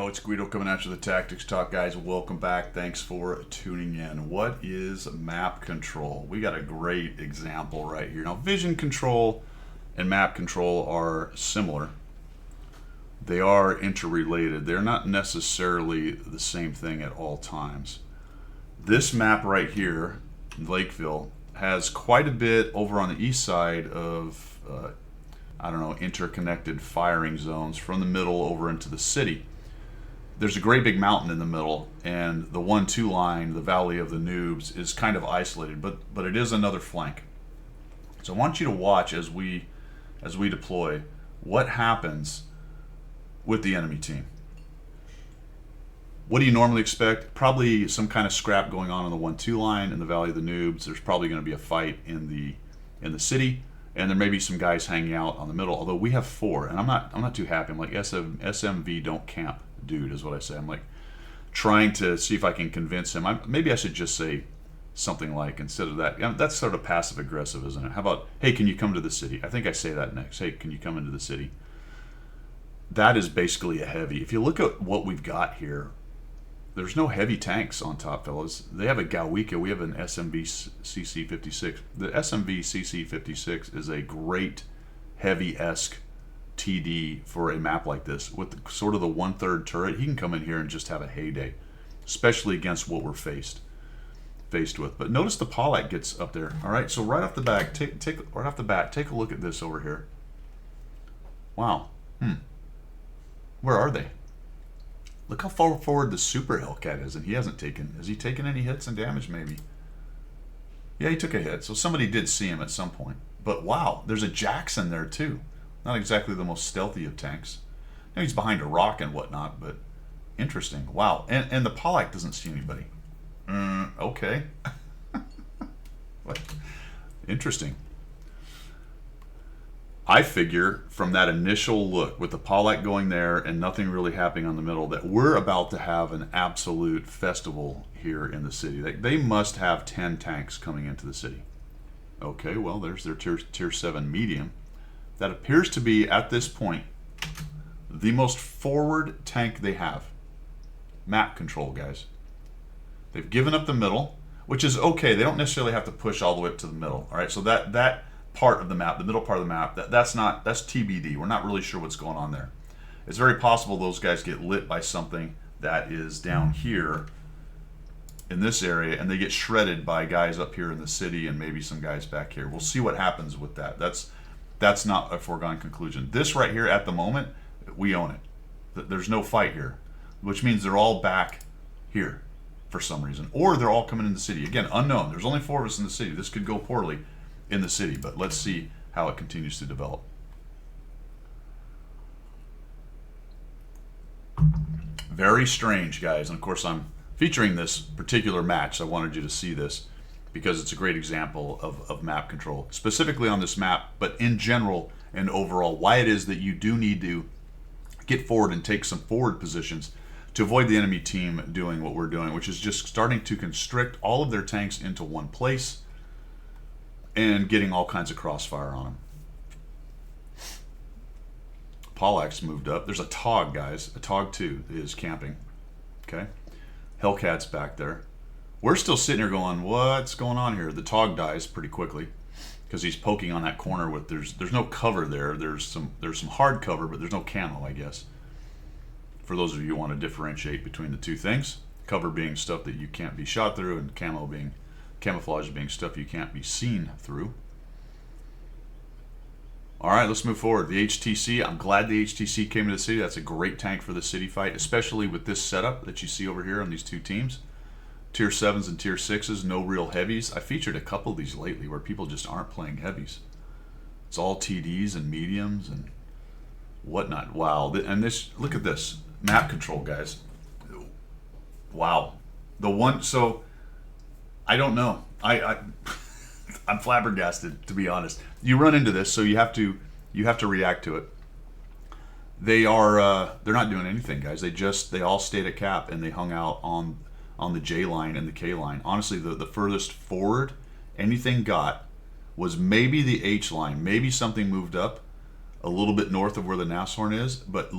Yo, it's Guido coming at you with the Tactics Talk, guys. Welcome back. Thanks for tuning in. What is map control? We got a great example right here. Now, vision control and map control are similar. They are interrelated. They're not necessarily the same thing at all times. This map right here, Lakeville, has quite a bit over on the east side of, interconnected firing zones from the middle over into the city. There's a great big mountain in the middle, and the 1-2 line, the Valley of the Noobs, is kind of isolated, but it is another flank. So I want you to watch as we deploy what happens with the enemy team. What do you normally expect? Probably some kind of scrap going on the 1-2 line in the Valley of the Noobs. There's probably going to be a fight in the city, and there may be some guys hanging out on the middle. Although we have 4, and I'm not too happy. I'm like SMV don't camp, dude, is what I say. I'm like trying to see if I can convince him. Maybe I should just say something like, instead of that, that's sort of passive aggressive, isn't it? How about, hey, can you come to the city? I think I say that next. Hey, can you come into the city? That is basically a heavy. If you look at what we've got here, there's no heavy tanks on top, fellas. They have a Galwika. We have an SMV CC56. The SMV CC56 is a great heavy-esque TD for a map like this. With sort of the 1/3 turret, he can come in here and just have a heyday, especially against what we're faced with. But notice the Pollack gets up there. All right, so right off the bat, take a look at this over here. Wow. Where are they? Look how far forward the Super Hellcat is, and he hasn't taken... Has he taken any hits and damage, maybe? Yeah, he took a hit, so somebody did see him at some point. But wow, there's a Jackson there, too. Not exactly the most stealthy of tanks. Now he's behind a rock and whatnot, but interesting. Wow, and the Pollack doesn't see anybody. Okay. What? Interesting. I figure from that initial look with the Pollack going there and nothing really happening on the middle that we're about to have an absolute festival here in the city. They must have 10 tanks coming into the city. Okay, well, there's their tier 7 medium. That appears to be, at this point, the most forward tank they have. Map control, guys. They've given up the middle, which is okay. They don't necessarily have to push all the way up to the middle. All right, so that part of the map, the middle part of the map, that's TBD. We're not really sure what's going on there. It's very possible those guys get lit by something that is down here in this area, and they get shredded by guys up here in the city and maybe some guys back here. We'll see what happens with that. That's not a foregone conclusion. This right here at the moment, we own it. There's no fight here, which means they're all back here for some reason, or they're all coming in the city. Again, unknown. There's only 4 of us in the city. This could go poorly in the city, but let's see how it continues to develop. Very strange, guys, and of course I'm featuring this particular match. I wanted you to see this because it's a great example of map control, specifically on this map, but in general and overall, why it is that you do need to get forward and take some forward positions to avoid the enemy team doing what we're doing, which is just starting to constrict all of their tanks into one place and getting all kinds of crossfire on them. Pollack's moved up. There's a Tog, guys. A Tog 2 is camping. Okay. Hellcat's back there. We're still sitting here going, what's going on here? The Tog dies pretty quickly because he's poking on that corner with there's no cover there. There's some hard cover, but there's no camo, I guess. For those of you who want to differentiate between the two things, cover being stuff that you can't be shot through, and camouflage being stuff you can't be seen through. All right, let's move forward. The HTC, I'm glad the HTC came to the city. That's a great tank for the city fight, especially with this setup that you see over here on these two teams. Tier 7s and tier 6s, no real heavies. I featured a couple of these lately where people just aren't playing heavies. It's all TDs and mediums and whatnot. Wow, and this, look at this. Map control, guys. Wow. So I don't know. I'm flabbergasted, to be honest. You run into this, so you have to react to it. They're not doing anything, guys. They all stayed at cap and they hung out on the J line and the K line. Honestly, the furthest forward anything got was maybe the H line. Maybe something moved up a little bit north of where the Nashorn is, but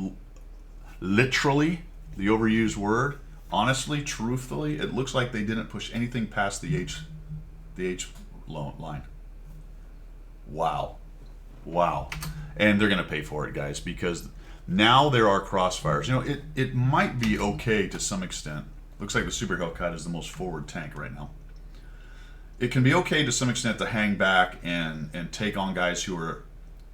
literally the overused word. Honestly, truthfully, it looks like they didn't push anything past the H line. Wow. Wow. And they're going to pay for it, guys, because now there are crossfires. You know, it might be okay to some extent. Looks like the Super Hellcat is the most forward tank right now. It can be okay to some extent to hang back and take on guys who are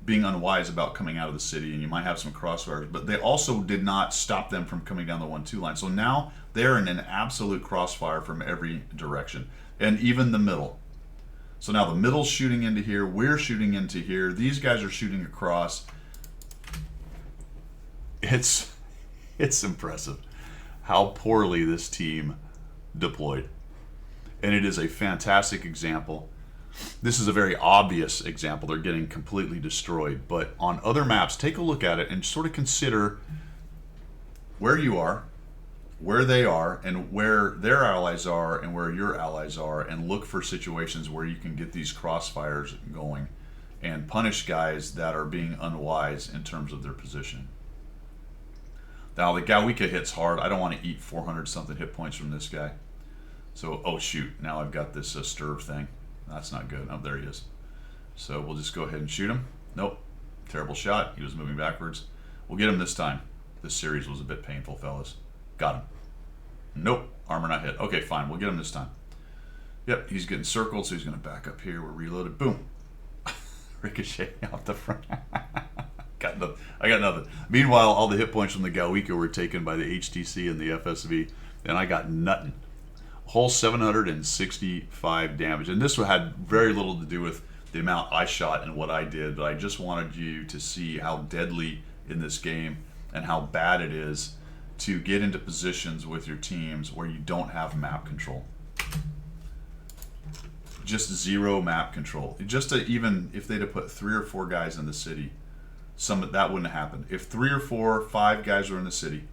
being unwise about coming out of the city, and you might have some crossfires, but they also did not stop them from coming down the 1-2 line. So now they're in an absolute crossfire from every direction, and even the middle. So now the middle's shooting into here, we're shooting into here, these guys are shooting across. It's impressive how poorly this team deployed. And it is a fantastic example. This is a very obvious example. They're getting completely destroyed. But on other maps, take a look at it and sort of consider where you are, where they are, and where their allies are, and where your allies are, and look for situations where you can get these crossfires going and punish guys that are being unwise in terms of their position. Now, the Galwika hits hard. I don't want to eat 400-something hit points from this guy. So, oh shoot, now I've got this Sturv thing. That's not good. Oh, there he is. So we'll just go ahead and shoot him. Nope. Terrible shot. He was moving backwards. We'll get him this time. This series was a bit painful, fellas. Got him. Nope. Armor not hit. Okay, fine. We'll get him this time. Yep, he's getting circled, so he's going to back up here. We're reloaded. Boom. Ricochet out the front. I got nothing. Meanwhile, all the hit points from the Galwika were taken by the HTC and the FSV, and I got nothing. Whole 765 damage, and this had very little to do with the amount I shot and what I did, but I just wanted you to see how deadly in this game and how bad it is to get into positions with your teams where you don't have map control. Just zero map control. Just to, even if they'd have put 3 or 4 guys in the city, that wouldn't have happened. If 3 or 4, 5 guys were in the city,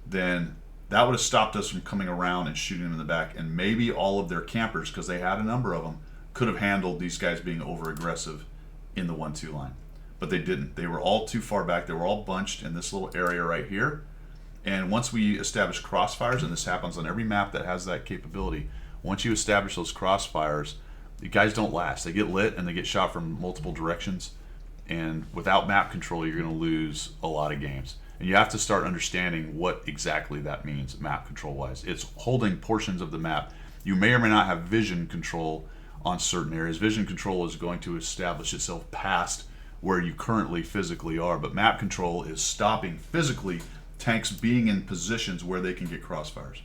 then that would have stopped us from coming around and shooting them in the back, and maybe all of their campers, because they had a number of them, could have handled these guys being over aggressive in the 1-2 line. But they didn't. They were all too far back. They were all bunched in this little area right here. And once we establish crossfires, and this happens on every map that has that capability, once you establish those crossfires, the guys don't last. They get lit and they get shot from multiple directions. And without map control, you're going to lose a lot of games. And you have to start understanding what exactly that means map control wise. It's holding portions of the map. You may or may not have vision control on certain areas. Vision control is going to establish itself past where you currently physically are, but map control is stopping physically tanks being in positions where they can get crossfires.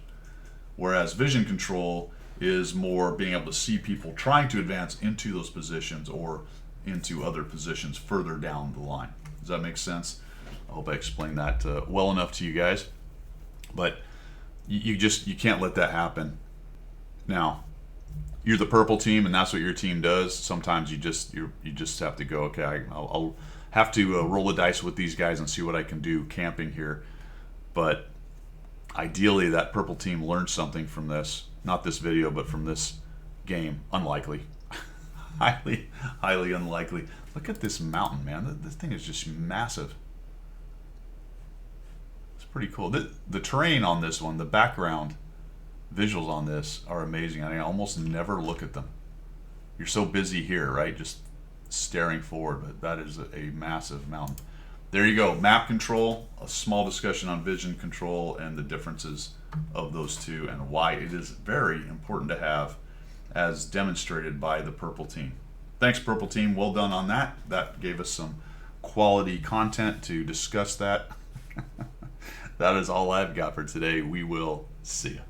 Whereas vision control is more being able to see people trying to advance into those positions or into other positions further down the line. Does that make sense? I hope I explained that well enough to you guys. But you can't let that happen. Now, you're the purple team, and that's what your team does. Sometimes you just have to go, okay, I'll have to roll the dice with these guys and see what I can do camping here. But ideally, that purple team learned something from this. Not this video, but from this game. Unlikely. highly unlikely. Look at this mountain, man. This thing is just massive. It's pretty cool. The terrain on this one, the background visuals on this are amazing. I almost never look at them. You're so busy here, right? Just staring forward, but that is a massive mountain. There you go. Map control, a small discussion on vision control and the differences of those two and why it is very important to have, as demonstrated by the purple team. Thanks, purple team. Well done on that. That gave us some quality content to discuss that. That is all I've got for today. We will see you.